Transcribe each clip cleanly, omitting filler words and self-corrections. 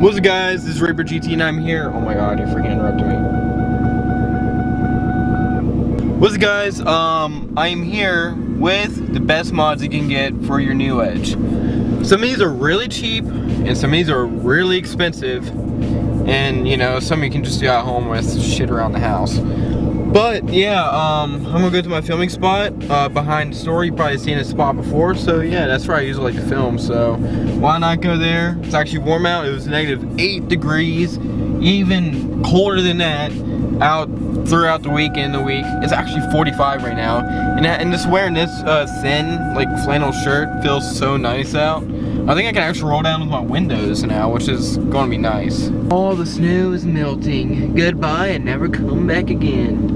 What's up, guys? This is ReaperGT and I'm here. Oh my god, you freaking interrupted me. What's up, guys? I am here with the best mods you can get for your new Edge. Some of these are really cheap and some of these are really expensive. And you know, some you can just do at home with shit around the house. But yeah, I'm gonna go to my filming spot behind the store. You've probably seen this spot before, so yeah, that's where I usually like to film. So why not go there? It's actually warm out. It was -8 degrees, even colder than that out throughout the week. It's actually 45 right now, and just wearing this thin like flannel shirt feels so nice out. I think I can actually roll down with my windows now, which is going to be nice. All the snow is melting. Goodbye and never come back again.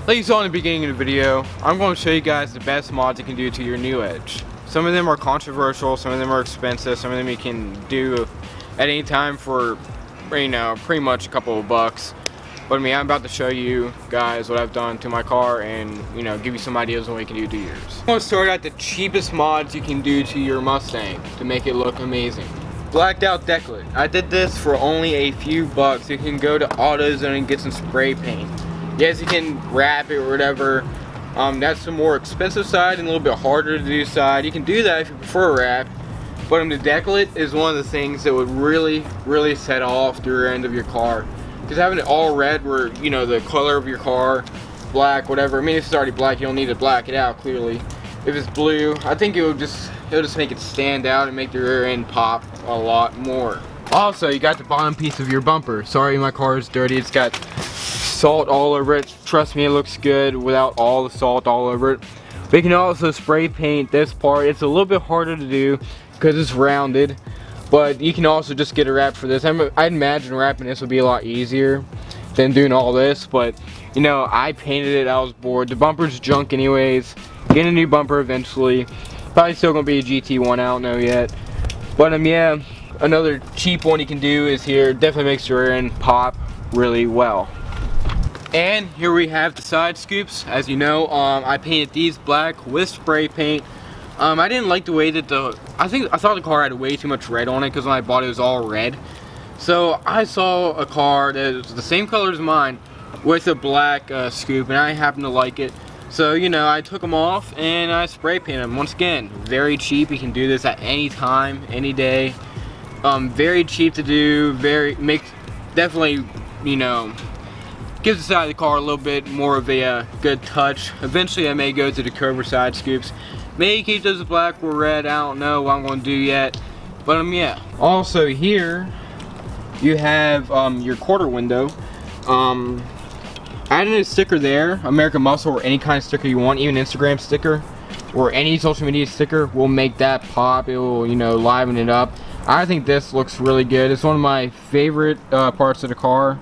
Like you saw in the beginning of the video, I'm going to show you guys the best mods you can do to your new Edge. Some of them are controversial, some of them are expensive, some of them you can do at any time for, you know, pretty much a couple of bucks. But I mean, I'm about to show you guys what I've done to my car and, you know, give you some ideas on what you can do to yours. I'm going to start out the cheapest mods you can do to your Mustang to make it look amazing. Blacked out decklet. I did this for only a few bucks. You can go to AutoZone and get some spray paint. Yes, you can wrap it or whatever. That's the more expensive side and a little bit harder to do side. You can do that if you prefer wrap. But the decklet is one of the things that would really set off the rear end of your car. Because having it all red where, you know, the color of your car, black, whatever. I mean, if it's already black, you don't need to black it out, clearly. If it's blue, I think it'll just make it stand out and make the rear end pop a lot more. Also, you got the bottom piece of your bumper. Sorry, my car is dirty. It's got salt all over it. Trust me, it looks good without all the salt all over it. But you can also spray paint this part. It's a little bit harder to do because it's rounded, but you can also just get a wrap for this. I'd imagine wrapping this would be a lot easier than doing all this, but you know, I painted it. I was bored. The bumper's junk anyways. Get a new bumper eventually. Probably still gonna be a GT1, I don't know yet. But yeah, another cheap one you can do is here. Definitely makes your rear end pop really well. And here we have the side scoops. As you know, I painted these black with spray paint. I didn't like the way that I thought the car had way too much red on it because when I bought it, it was all red. So I saw a car that was the same color as mine with a black scoop, and I happened to like it. So, you know, I took them off and I spray painted them. Once again, very cheap. You can do this at any time, any day. Very cheap to do. Definitely, you know, gives the side of the car a little bit more of a good touch. Eventually I may go to the Cobra side scoops. Maybe keep those black or red. I don't know what I'm going to do yet. But yeah. Also here you have your quarter window. Adding a sticker there, American Muscle or any kind of sticker you want, even Instagram sticker or any social media sticker will make that pop. It will, you know, liven it up. I think this looks really good. It's one of my favorite parts of the car.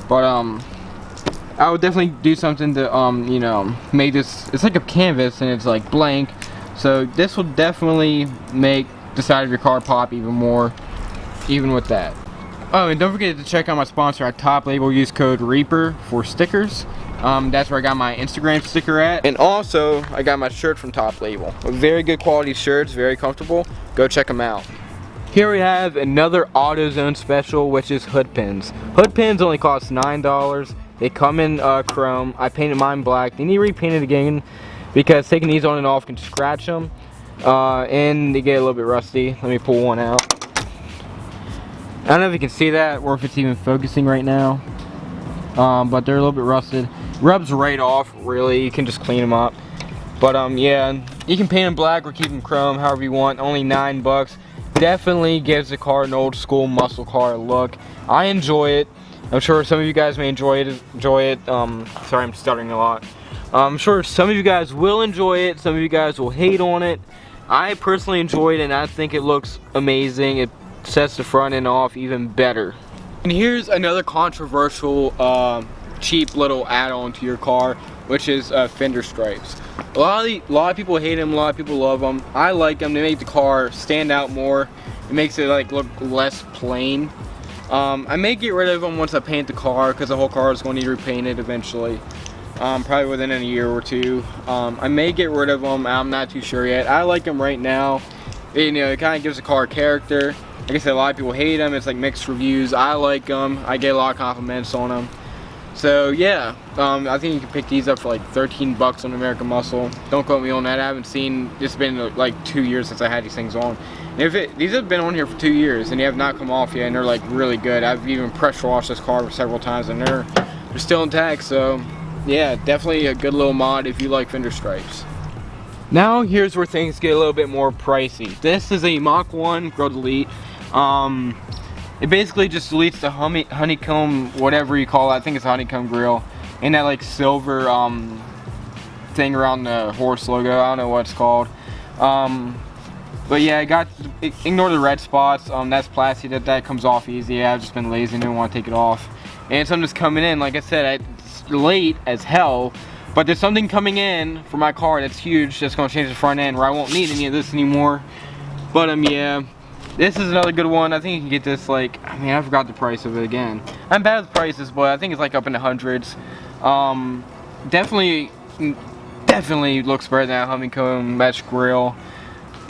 But I would definitely do something to you know, make this, it's like a canvas and it's like blank, so this will definitely make the side of your car pop even more, even with that. Oh, and don't forget to check out my sponsor at Top Label. Use code REAPER for stickers. That's where I got my Instagram sticker at, and also I got my shirt from Top Label. Very good quality shirts, very comfortable. Go check them out. Here we have another AutoZone special, which is hood pins. Hood pins only cost $9. They come in chrome. I painted mine black. They need to repaint it again because taking these on and off can scratch them, and they get a little bit rusty. Let me pull one out. I don't know if you can see that or if it's even focusing right now, but they're a little bit rusted. Rubs right off, really. You can just clean them up. But yeah, you can paint them black or keep them chrome, however you want. Only $9. Definitely gives the car an old school muscle car look. I enjoy it. I'm sure some of you guys may enjoy it. Sorry, I'm stuttering a lot. I'm sure some of you guys will enjoy it. Some of you guys will hate on it. I personally enjoy it, and I think it looks amazing. It sets the front end off even better. And here's another controversial cheap little add-on to your car, which is Fender stripes. A lot of people hate them, a lot of people love them. I like them. They make the car stand out more. It makes it like look less plain. I may get rid of them once I paint the car, because the whole car is going to need repainted eventually. Probably within a year or two. I may get rid of them. I'm not too sure yet. I like them right now. You know, it kind of gives the car character. Like I said, a lot of people hate them. It's like mixed reviews. I like them. I get a lot of compliments on them. So yeah, I think you can pick these up for like 13 bucks on American Muscle. Don't quote me on that. I haven't seen. It's been like 2 years since I had these things on. And these have been on here for 2 years and they have not come off yet, and they're like really good. I've even pressure washed this car several times and they're still intact. So yeah, definitely a good little mod if you like Fender stripes. Now here's where things get a little bit more pricey. This is a Mach 1 Grill Delete. It basically just deletes the honeycomb, whatever you call it. I think it's a honeycomb grill, and that like silver thing around the horse logo. I don't know what it's called. But yeah, ignore the red spots. That's plastic. That comes off easy. I've just been lazy and didn't want to take it off. And something's coming in. Like I said, it's late as hell, but there's something coming in for my car that's huge. That's gonna change the front end where I won't need any of this anymore. But yeah. This is another good one. I think you can get this like, I mean, I forgot the price of it again. I'm bad with prices, but I think it's like up in the hundreds. Definitely looks better than that honeycomb mesh grill.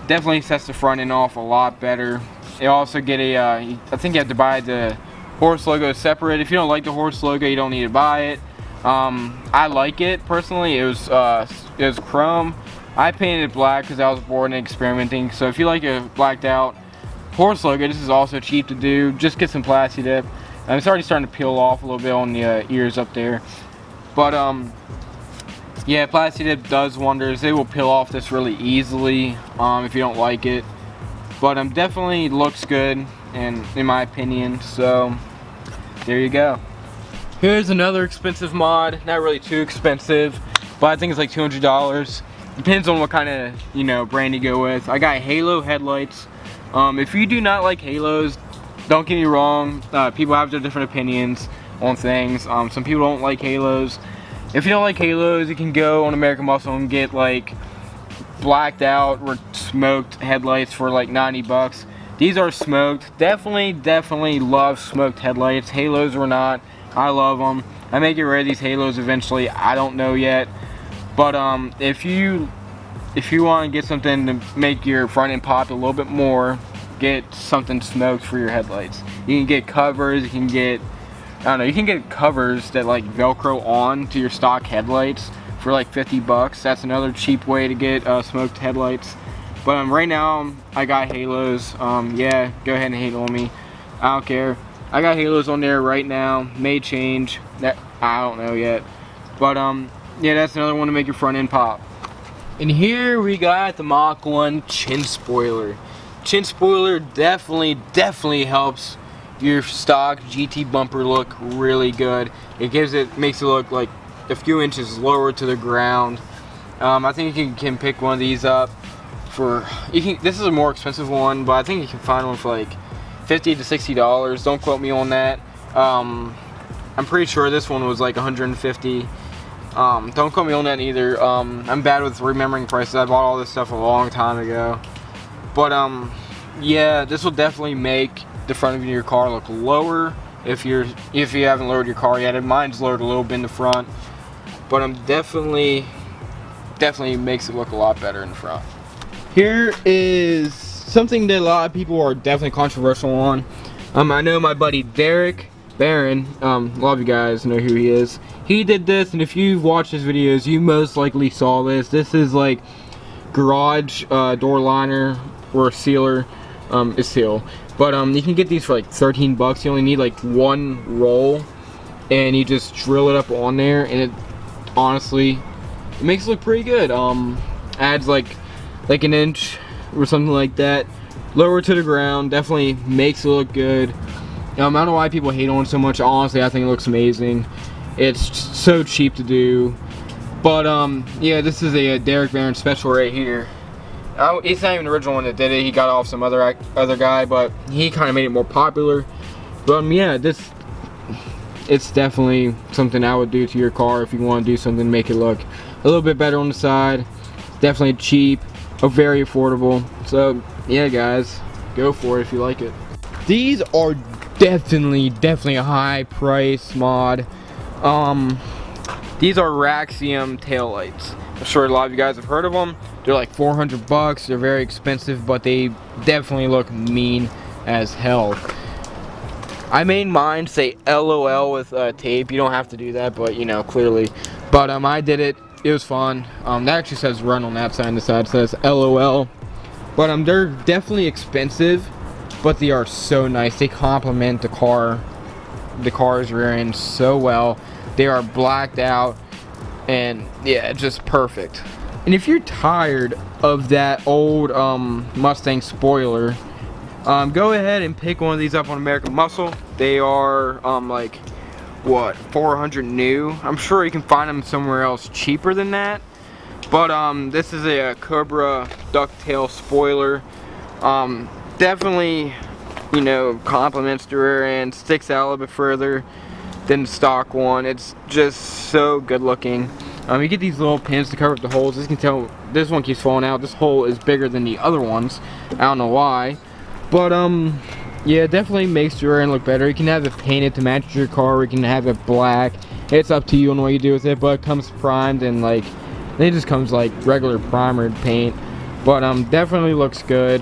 Definitely sets the front end off a lot better. You also get a, I think you have to buy the horse logo separate. If you don't like the horse logo, you don't need to buy it. I like it personally. It was chrome. I painted it black because I was bored and experimenting. So if you like it blacked out horse logo, this is also cheap to do. Just get some plasti dip. It's already starting to peel off a little bit on the ears up there, but yeah, plasti dip does wonders. It will peel off this really easily if you don't like it, but definitely looks good, and in my opinion. So there you go. Here's another expensive mod. Not really too expensive, but I think it's like $200. Depends on what kind of, you know, brand you go with. I got halo headlights. If you do not like halos, don't get me wrong, people have their different opinions on things. Some people don't like halos. If you don't like halos, you can go on American Muscle and get like blacked out or smoked headlights for like 90 bucks. These are smoked. Definitely love smoked headlights. Halos or not, I love them. I may get rid of these halos eventually. I don't know yet. But if you want to get something to make your front end pop a little bit more, get something smoked for your headlights. You can get covers, you can get, I don't know, you can get covers that like Velcro on to your stock headlights for like 50 bucks. That's another cheap way to get smoked headlights. But right now, I got halos. Yeah, go ahead and hate on me. I don't care. I got halos on there right now. May change. That I don't know yet. But yeah, that's another one to make your front end pop. And here we got the Mach 1 chin spoiler. Chin spoiler definitely helps your stock GT bumper look really good. Makes it look like a few inches lower to the ground. I think you can pick one of these up for, this is a more expensive one, but I think you can find one for like $50 to $60. Don't quote me on that. I'm pretty sure this one was like $150. Don't quote me on that either. I'm bad with remembering prices. I bought all this stuff a long time ago. But yeah, this will definitely make the front of your car look lower if you haven't lowered your car yet. Mine's lowered a little bit in the front, but definitely makes it look a lot better in the front. Here is something that a lot of people are definitely controversial on. I know my buddy Derek Barron, a lot of you guys know who he is. He did this, and if you've watched his videos, you most likely saw this. This is like garage door liner or sealer. It's seal, but you can get these for like 13 bucks. You only need like one roll, and you just drill it up on there, and it honestly, it makes it look pretty good. Adds like an inch or something like that, lower to the ground. Definitely makes it look good. I don't know why people hate on it so much. Honestly, I think it looks amazing. It's so cheap to do. But yeah, this is a Derek Barron special right here. He's not even the original one that did it. He got it off some other guy, but he kind of made it more popular. But yeah, this it's definitely something I would do to your car if you want to do something to make it look a little bit better on the side. It's definitely cheap, very affordable. So yeah guys, go for it if you like it. These are definitely a high price mod. These are Raxium taillights. I'm sure a lot of you guys have heard of them. They're like 400 bucks. They're very expensive, but they definitely look mean as hell. I made mine say LOL with tape. You don't have to do that, but you know, clearly. But I did it. It was fun. That actually says run on that side, and the side says LOL. But they're definitely expensive, but they are so nice. They complement the car's rear end so well. They are blacked out, and yeah, just perfect. And if you're tired of that old Mustang spoiler, go ahead and pick one of these up on American Muscle. They are like what, 400 new. I'm sure you can find them somewhere else cheaper than that. But this is a Cobra ducktail spoiler. Definitely, you know, complements the rear end, sticks out a little bit further than the stock one. It's just so good looking. You get these little pins to cover up the holes. As you can tell, this one keeps falling out. This hole is bigger than the other ones. I don't know why. But yeah, it definitely makes your rear end look better. You can have it painted to match your car, or you can have it black. It's up to you on what you do with it, but it comes primed, and like it just comes like regular primered paint. But definitely looks good.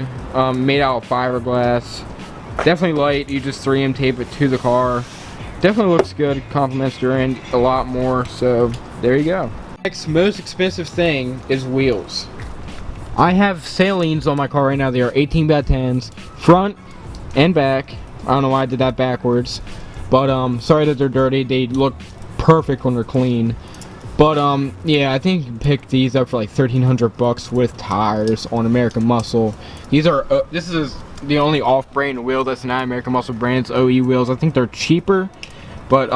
Made out of fiberglass. Definitely light. You just 3M tape it to the car. Definitely looks good. Complements your end a lot more. So there you go. Next most expensive thing is wheels. I have Salines on my car right now. They are 18x10s, front and back. I don't know why I did that backwards, but sorry that they're dirty. They look perfect when they're clean. But yeah, I think you can pick these up for like 1,300 bucks with tires on American Muscle. These are this is the only off-brand wheel that's not American Muscle brand. It's OE wheels. I think they're cheaper, but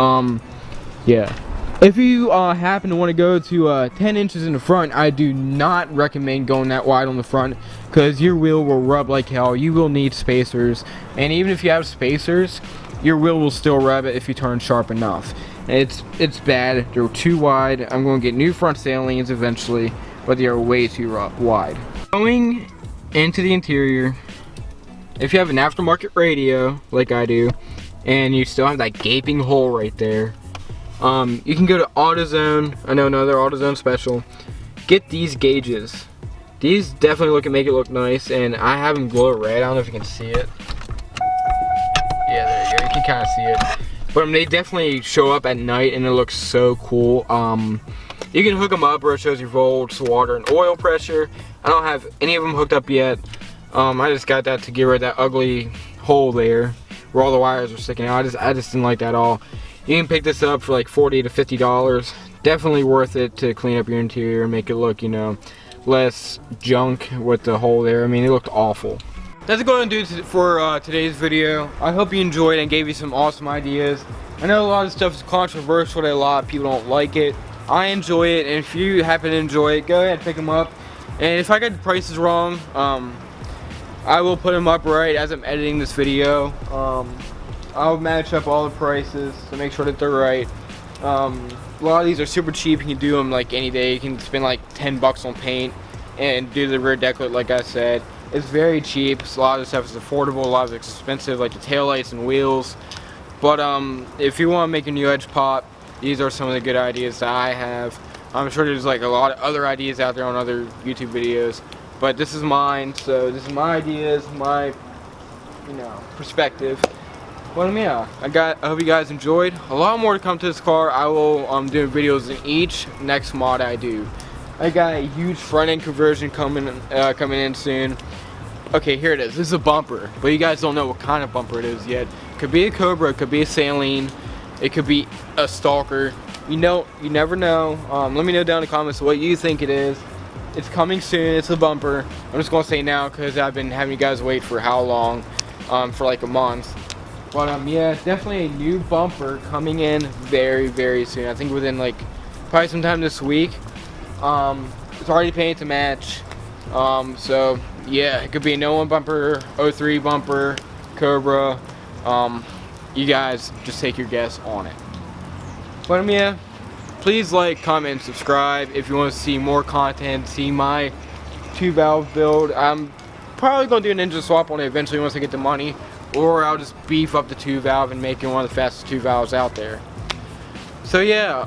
yeah. If you happen to want to go to 10 inches in the front, I do not recommend going that wide on the front, because your wheel will rub like hell. You will need spacers, and even if you have spacers, your wheel will still rub it if you turn sharp enough. It's bad. They're too wide. I'm going to get new front salines eventually, but they are way too wide. Going into the interior, if you have an aftermarket radio like I do, and you still have that gaping hole right there, you can go to AutoZone. I know another AutoZone special. Get these gauges. These definitely make it look nice, and I have them glow red. I don't know if you can see it. Yeah, there you go. You can kind of see it. But they definitely show up at night, and it looks so cool. You can hook them up where it shows your volts, water, and oil pressure. I don't have any of them hooked up yet. I just got that to get rid of that ugly hole there where all the wires are sticking out. I just didn't like that at all. You can pick this up for like $40 to $50. Definitely worth it to clean up your interior and make it look, you know, less junk with the hole there. I mean, it looked awful. That's going to do it for today's video. I hope you enjoyed and gave you some awesome ideas. I know a lot of stuff is controversial, that a lot of people don't like it. I enjoy it, and if you happen to enjoy it, go ahead and pick them up. And if I get the prices wrong, I will put them up right as I'm editing this video. I'll match up all the prices to make sure that they're right. A lot of these are super cheap. You can do them like any day. You can spend like 10 bucks on paint and do the rear deck like I said. It's very cheap. So a lot of the stuff is affordable. A lot of it's expensive, like the taillights and wheels. But if you want to make a new edge pop, these are some of the good ideas that I have. I'm sure there's like a lot of other ideas out there on other YouTube videos, but this is mine. So this is my ideas, my perspective. But yeah, I hope you guys enjoyed. A lot more to come to this car. I will do videos in each next mod I do. I got a huge front end conversion coming in soon. Okay, here it is. This is a bumper, but you guys don't know what kind of bumper it is yet. Could be a Cobra, it could be a Saline, it could be a Stalker. You never know. Let me know down in the comments what you think it is. It's coming soon. It's a bumper. I'm just gonna say now because I've been having you guys wait for how long? For like a month. But yeah, definitely a new bumper coming in very, very soon. I think within like probably sometime this week. It's already painted to match. So yeah, it could be a no one bumper, 03 bumper, Cobra. You guys just take your guess on it. But yeah, please like, comment, and subscribe if you want to see more content, see my 2-valve build. I'm probably going to do a ninja swap on it eventually once I get the money, or I'll just beef up the 2-valve and make it one of the fastest 2-valves out there. So yeah,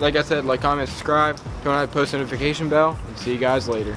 like I said, like, comment, subscribe, turn on that post notification bell, and see you guys later.